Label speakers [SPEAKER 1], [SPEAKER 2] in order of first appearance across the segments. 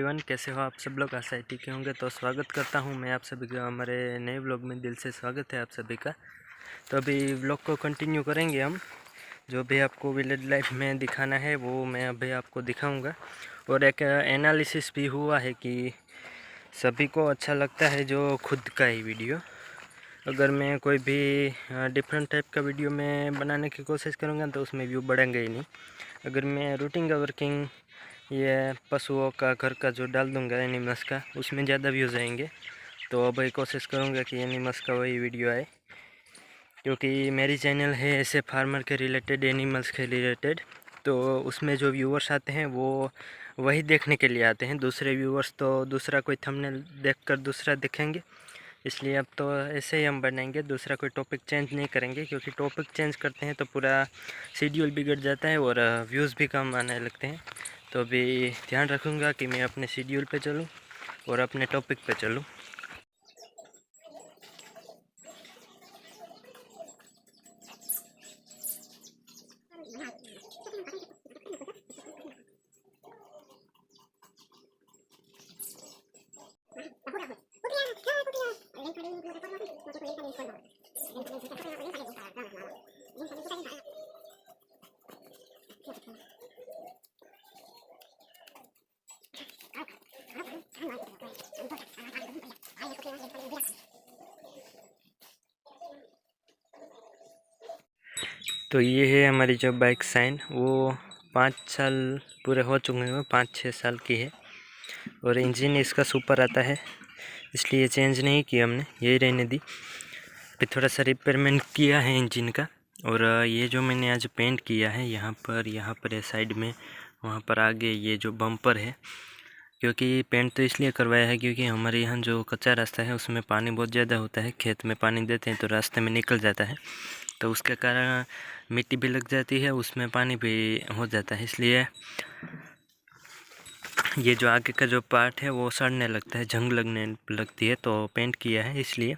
[SPEAKER 1] Everyone, कैसे हो आप सब लोग? आशा है ठीक होंगे। तो स्वागत करता हूं मैं आप सभी का हमारे नए व्लॉग में। दिल से स्वागत है आप सभी का। तो अभी व्लॉग को कंटिन्यू करेंगे हम। जो भी आपको विलेज लाइफ में दिखाना है वो मैं अभी आपको दिखाऊंगा। और एक एनालिसिस भी हुआ है कि सभी को अच्छा लगता है जो खुद का ही वीडियो। अगर मैं कोई भी डिफरेंट टाइप का वीडियो में बनाने की कोशिश करूँगा तो उसमें व्यू बढ़ेंगे ही नहीं। अगर मैं रूटीन का वर्किंग ये पशुओं का घर का जो डाल दूंगा एनिमल्स का, उसमें ज़्यादा व्यूज़ आएंगे। तो अब कोशिश करूँगा कि एनिमल्स का वही वीडियो आए, क्योंकि मेरी चैनल है ऐसे फार्मर के रिलेटेड, एनिमल्स के रिलेटेड। तो उसमें जो व्यूअर्स आते हैं वो वही देखने के लिए आते हैं। दूसरे व्यूअर्स तो दूसरा कोई थंबनेल देखकर दूसरा देखेंगे। इसलिए अब तो ऐसे ही हम बनाएंगे, दूसरा कोई टॉपिक चेंज नहीं करेंगे, क्योंकि टॉपिक चेंज करते हैं तो पूरा शेड्यूल बिगड़ जाता है और व्यूज़ भी कम आने लगते हैं। तो अभी ध्यान रखूँगा कि मैं अपने शेड्यूल पे चलूँ और अपने टॉपिक पे चलूँ। तो ये है हमारी जो बाइक साइन, वो 5 साल पूरे हो चुके हैं, 5-6 साल की है। और इंजन इसका सुपर आता है, इसलिए चेंज नहीं किया हमने, यही रहने दी। फिर थोड़ा सा रिपेयरमेंट किया है इंजन का। और ये जो मैंने आज पेंट किया है यहाँ पर साइड में, वहाँ पर आगे ये जो बम्पर है, क्योंकि पेंट तो इसलिए करवाया है क्योंकि हमारे यहाँ जो कच्चा रास्ता है उसमें पानी बहुत ज़्यादा होता है। खेत में पानी देते हैं तो रास्ते में निकल जाता है, तो उसके कारण मिट्टी भी लग जाती है, उसमें पानी भी हो जाता है। इसलिए ये जो आगे का जो पार्ट है वो सड़ने लगता है, जंग लगने लगती है, तो पेंट किया है इसलिए।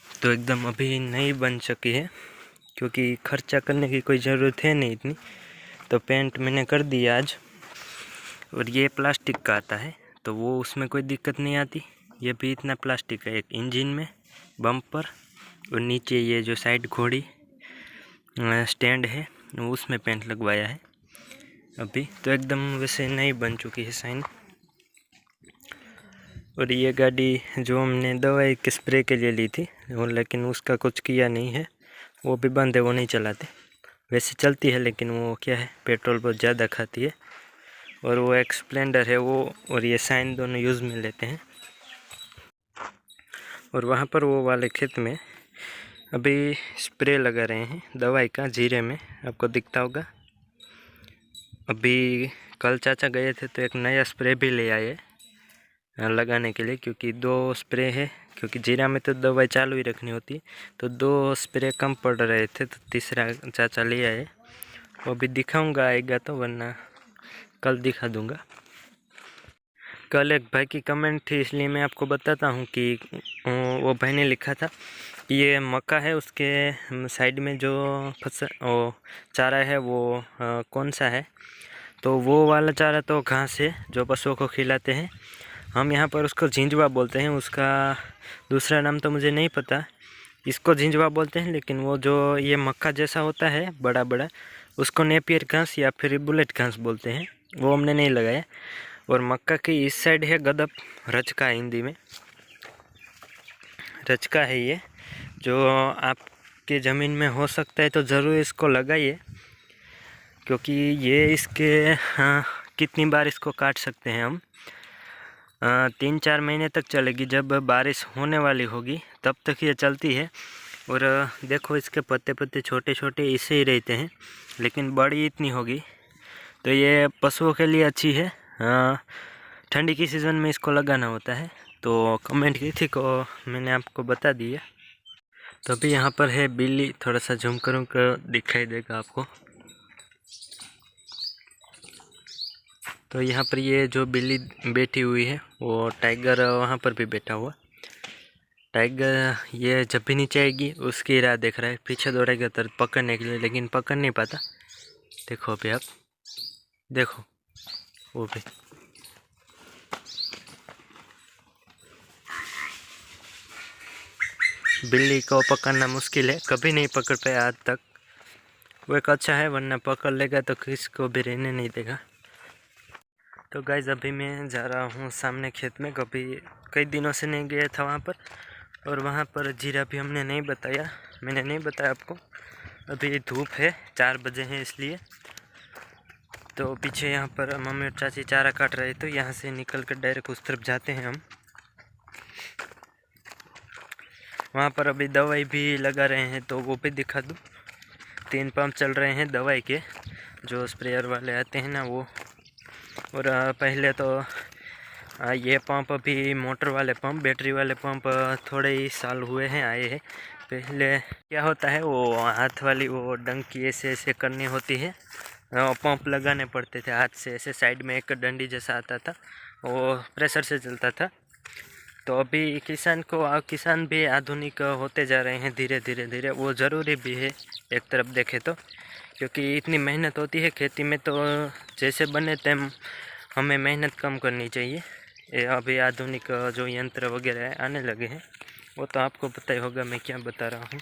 [SPEAKER 1] तो एकदम अभी नहीं बन सकी है, क्योंकि खर्चा करने की कोई ज़रूरत है नहीं इतनी, तो पेंट मैंने कर दिया आज। और ये प्लास्टिक का आता है तो वो उसमें कोई दिक्कत नहीं आती। ये भी इतना प्लास्टिक है, एक इंजन में, बम्पर और नीचे ये जो साइड घोड़ी स्टैंड है उसमें पेंट लगवाया है अभी। तो एकदम वैसे नई बन चुकी है साइन। और ये गाड़ी जो हमने दवाई के स्प्रे के लिए ली थी वो, लेकिन उसका कुछ किया नहीं है, वो भी बंद है, वो नहीं चलाते। वैसे चलती है लेकिन वो क्या है, पेट्रोल बहुत ज़्यादा खाती है। और वो एक स्प्लेंडर है वो और ये साइन दोनों यूज़ में लेते हैं। और वहाँ पर वो वाले खेत में अभी स्प्रे लगा रहे हैं दवाई का, जीरे में, आपको दिखता होगा। अभी कल चाचा गए थे तो एक नया स्प्रे भी ले आए लगाने के लिए, क्योंकि 2 स्प्रे है, क्योंकि जीरा में तो दवाई चालू ही रखनी होती है, तो 2 स्प्रे कम पड़ रहे थे, तो तीसरा चाचा ले आए। वो भी दिखाऊंगा आएगा तो, वरना कल दिखा दूंगा। कल एक भाई की कमेंट थी इसलिए मैं आपको बताता हूँ कि वो भाई ने लिखा था कि ये मक्का है, उसके साइड में जो फसल चारा है वो कौन सा है। तो वो वाला चारा तो घास है जो पशुओं को खिलाते हैं, हम यहाँ पर उसको झिंझवा बोलते हैं। उसका दूसरा नाम तो मुझे नहीं पता, इसको झिंझवा बोलते हैं। लेकिन वो जो ये मक्का जैसा होता है बड़ा बड़ा, उसको नेपियर घास या फिर बुलेट घास बोलते हैं, वो हमने नहीं लगाया। और मक्का की इस साइड है गदब, रचका हिंदी में रचका है ये, जो आपके ज़मीन में हो सकता है तो ज़रूर इसको लगाइए, क्योंकि ये इसके कितनी बार इसको काट सकते हैं हम, 3-4 महीने तक चलेगी। जब बारिश होने वाली होगी तब तक ये चलती है। और देखो इसके पत्ते पत्ते छोटे छोटे ऐसे ही रहते हैं, लेकिन बड़ी इतनी होगी, तो ये पशुओं के लिए अच्छी है। ठंडी की सीज़न में इसको लगाना होता है। तो कमेंट की थी को मैंने आपको बता दिया। तो अभी यहाँ पर है बिल्ली, थोड़ा सा जूम करूँ कर दिखाई देगा आपको। तो यहाँ पर ये जो बिल्ली बैठी हुई है वो टाइगर वहाँ पर भी बैठा हुआ। टाइगर ये जब भी नीचे आएगी उसकी राह देख रहा है, पीछे दौड़ेगा तो पकड़ने के लिए, लेकिन पकड़ नहीं पाता। देखो अभी आप देखो, वो भी बिल्ली को पकड़ना मुश्किल है, कभी नहीं पकड़ पाया आज तक। वो एक अच्छा है, वरना पकड़ लेगा तो किसको भी रहने नहीं देगा। तो गाइस अभी मैं जा रहा हूँ सामने खेत में, कभी कई दिनों से नहीं गया था वहाँ पर। और वहाँ पर जीरा भी मैंने नहीं बताया आपको। अभी धूप है, 4 बजे हैं इसलिए। तो पीछे यहाँ पर मम्मी और चाची चारा काट रहे, तो यहाँ से निकल कर डायरेक्ट उस तरफ जाते हैं हम। वहाँ पर अभी दवाई भी लगा रहे हैं, तो वो भी दिखा दूँ। 3 पंप चल रहे हैं दवाई के, जो स्प्रेयर वाले आते हैं ना वो। और पहले तो ये पंप अभी मोटर वाले पंप, बैटरी वाले पंप थोड़े ही साल हुए हैं आए हैं। पहले क्या होता है, वो हाथ वाली वो डंकी ऐसे ऐसे करनी होती है, पंप लगाने पड़ते थे हाथ से। ऐसे साइड में एक डंडी जैसा आता था, वो प्रेशर से चलता था। तो अभी किसान भी आधुनिक होते जा रहे हैं धीरे धीरे। वो ज़रूरी भी है एक तरफ देखें तो, क्योंकि इतनी मेहनत होती है खेती में, तो जैसे बने तेम हमें मेहनत कम करनी चाहिए। ये अभी आधुनिक जो यंत्र वगैरह आने लगे हैं, वो तो आपको पता ही होगा मैं क्या बता रहा हूँ।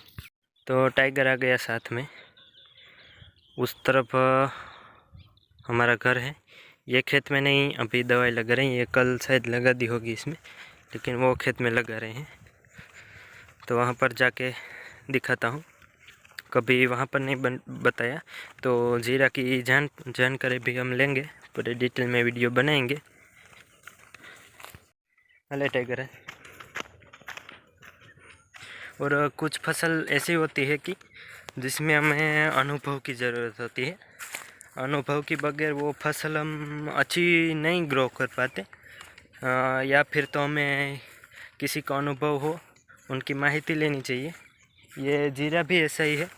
[SPEAKER 1] तो टाइगर आ गया साथ में। उस तरफ हमारा घर है। ये खेत में नहीं अभी दवाई लगा रहे हैं, ये कल शायद लगा दी होगी इसमें, लेकिन वो खेत में लगा रहे हैं। तो वहाँ पर जाके दिखाता हूँ, कभी वहाँ पर नहीं बताया। तो जीरा की जानकारी भी हम लेंगे, पूरे डिटेल में वीडियो बनाएंगे। अले टाइगर है। और कुछ फसल ऐसी होती है कि जिसमें हमें अनुभव की ज़रूरत होती है। अनुभव के बगैर वो फसल हम अच्छी नहीं ग्रो कर पाते। या फिर तो हमें किसी का अनुभव हो, उनकी माहिती लेनी चाहिए। ये जीरा भी ऐसा ही है,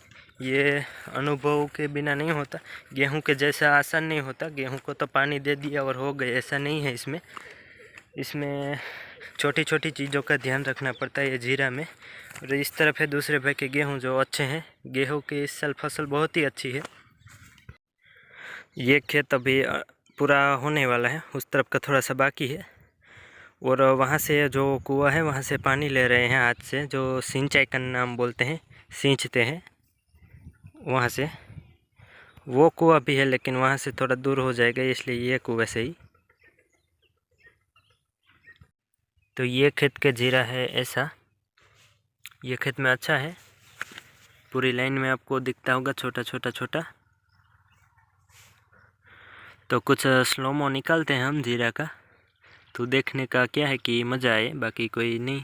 [SPEAKER 1] ये अनुभव के बिना नहीं होता। गेहूं के जैसा आसान नहीं होता, गेहूं को तो पानी दे दिया और हो गए, ऐसा नहीं है इसमें छोटी छोटी चीज़ों का ध्यान रखना पड़ता है ये जीरा में। और इस तरफ है दूसरे भाई के गेहूं जो अच्छे हैं। गेहूं की इस साल फसल बहुत ही अच्छी है। ये खेत अभी पूरा होने वाला है, उस तरफ का थोड़ा सा बाकी है। और वहाँ से जो कुआं है वहाँ से पानी ले रहे हैं हाथ से, जो सिंचाई का नाम बोलते हैं, सींचते हैं वहाँ से। वो कुआं भी है लेकिन वहाँ से थोड़ा दूर हो जाएगा, इसलिए ये कुआं से ही। तो ये खेत का जीरा है ऐसा। ये खेत में अच्छा है, पूरी लाइन में आपको दिखता होगा छोटा छोटा। तो कुछ स्लोमो निकालते हैं हम जीरा का, तो देखने का क्या है कि मज़ा आए, बाकी कोई नहीं।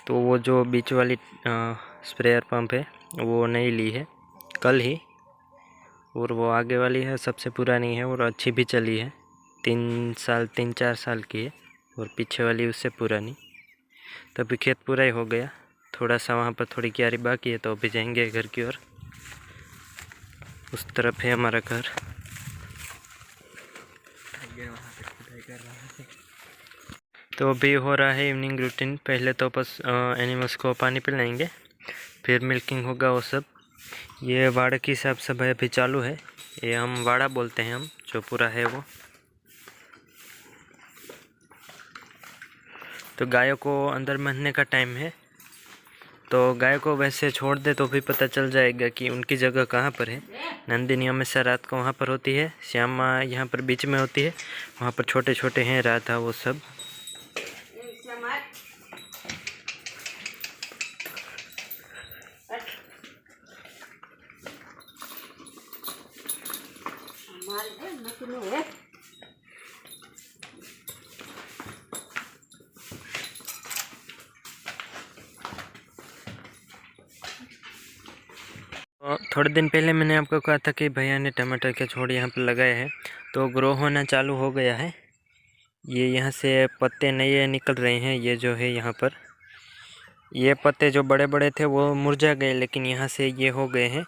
[SPEAKER 1] तो वो जो बीच वाली स्प्रेयर पंप है वो नई ली है कल ही, और वो आगे वाली है सबसे पुरानी है और अच्छी भी चली है, 3-4 साल की है। और पीछे वाली उससे पुरानी। तो अभी खेत पूरा ही हो गया, थोड़ा सा वहाँ पर थोड़ी क्यारी बाकी है, तो अभी जाएंगे घर की ओर। उस तरफ है हमारा घर। तो अभी हो रहा है इवनिंग रूटीन। पहले तो बस एनिमल्स को पानी पिलाएंगे, फिर मिल्किंग होगा वो सब। ये वाड़ा की साफ सफाई अभी चालू है, ये हम वाड़ा बोलते हैं हम, जो पूरा है वो। तो गायों को अंदर बांधने का टाइम है, तो गाय को वैसे छोड़ दे तो भी पता चल जाएगा कि उनकी जगह कहाँ पर है। नंदिनी हमेशा रात को वहाँ पर होती है, श्यामा यहाँ पर बीच में होती है, वहाँ पर छोटे छोटे हैं राधा वो सब। थोड़े दिन पहले मैंने आपको कहा था कि भैया ने टमाटर के छोड़ यहाँ पर लगाए हैं, तो ग्रो होना चालू हो गया है। ये यहाँ से पत्ते नए निकल रहे हैं। ये जो है यहाँ पर ये पत्ते जो बड़े बड़े थे वो मुरझा गए, लेकिन यहाँ से ये हो गए हैं।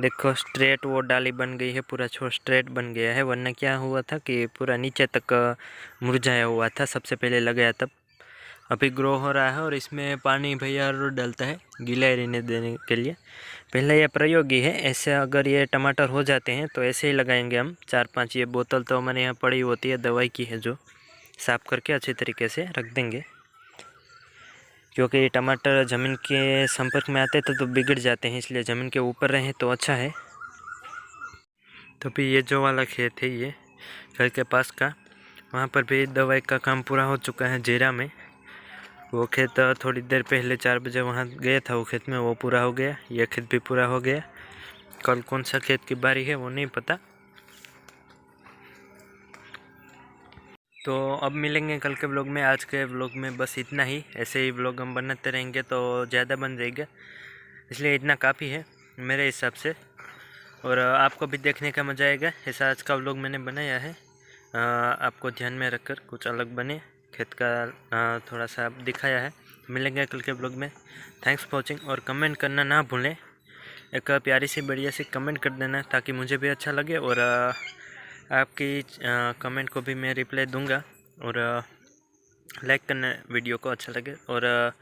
[SPEAKER 1] देखो स्ट्रेट वो डाली बन गई है, पूरा छोटा स्ट्रेट बन गया है। वरना क्या हुआ था कि पूरा नीचे तक मुरझाया हुआ था सबसे पहले लगाया तब। अभी ग्रो हो रहा है और इसमें पानी भैया रोज डालता है गीला रहने देने के लिए। पहला ये प्रयोग ही है। ऐसे अगर ये टमाटर हो जाते हैं तो ऐसे ही लगाएंगे हम 4-5। ये बोतल तो हमारे यहाँ पड़ी होती है दवाई की है, जो साफ़ करके अच्छी तरीके से रख देंगे, क्योंकि टमाटर ज़मीन के संपर्क में आते तो बिगड़ जाते हैं, इसलिए ज़मीन के ऊपर रहें तो अच्छा है। तो भी ये जो वाला खेत है ये घर के पास का, वहाँ पर भी दवाई का काम पूरा हो चुका है जीरा में। वो खेत थोड़ी देर पहले 4 बजे वहाँ गया था, वो खेत में वो पूरा हो गया। ये खेत भी पूरा हो गया। कल कौन सा खेत की बारी है वो नहीं पता। तो अब मिलेंगे कल के व्लॉग में। आज के व्लॉग में बस इतना ही। ऐसे ही व्लॉग हम बनाते रहेंगे तो ज़्यादा बन जाएगा, इसलिए इतना काफ़ी है मेरे हिसाब से, और आपको भी देखने का मज़ा आएगा। ऐसा आज का व्लॉग मैंने बनाया है, आपको ध्यान में रखकर कुछ अलग बने। खेत का थोड़ा सा दिखाया है। मिलेंगे कल के ब्लॉग में। थैंक्स फॉर वॉचिंग, और कमेंट करना ना भूलें। एक प्यारी सी बढ़िया सी कमेंट कर देना ताकि मुझे भी अच्छा लगे, और आपकी कमेंट को भी मैं रिप्लाई दूंगा। और लाइक करना वीडियो को अच्छा लगे, और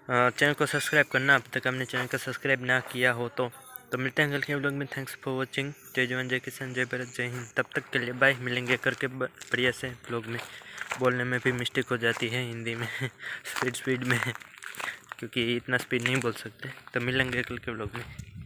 [SPEAKER 1] चैनल को सब्सक्राइब करना अब तक हमने चैनल को सब्सक्राइब ना किया हो तो मिलते हैं कल के व्लॉग में। Thanks for watching. जय जवान जय किसान जय भारत जय हिंद। तब तक के लिए बाय। मिलेंगे करके बढ़िया से व्लॉग में। बोलने में भी मिस्टेक हो जाती है हिंदी में स्पीड में, क्योंकि इतना स्पीड नहीं बोल सकते। तो मिलेंगे कल के व्लॉग में।